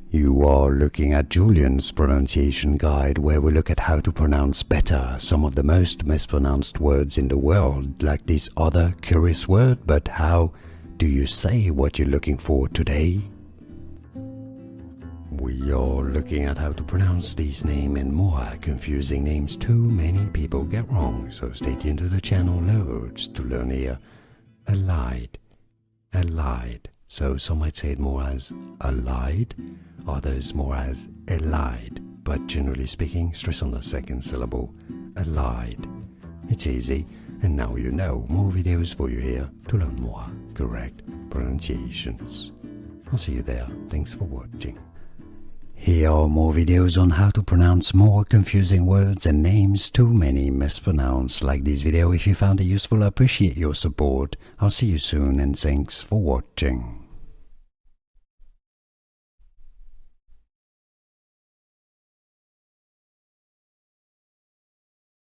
You are looking at Julian's pronunciation guide, where we look at how to pronounce better some of the most mispronounced words in the world, like this other curious word. But how do you say what you're looking for today? We are looking at how to pronounce these names and more confusing names too many people get wrong, so stay tuned to the channel loads to learn here. Elide, Elide. So some might say it more as Elide, others more as Elide, but generally speaking, stress on the second syllable, Elide. It's easy, and now you know. More videos for you here to learn more correct pronunciations. I'll see you there. Thanks for watching. Here are more videos on how to pronounce more confusing words and names too many mispronounced. Like this video if you found it useful. I appreciate your support. I'll see you soon and thanks for watching.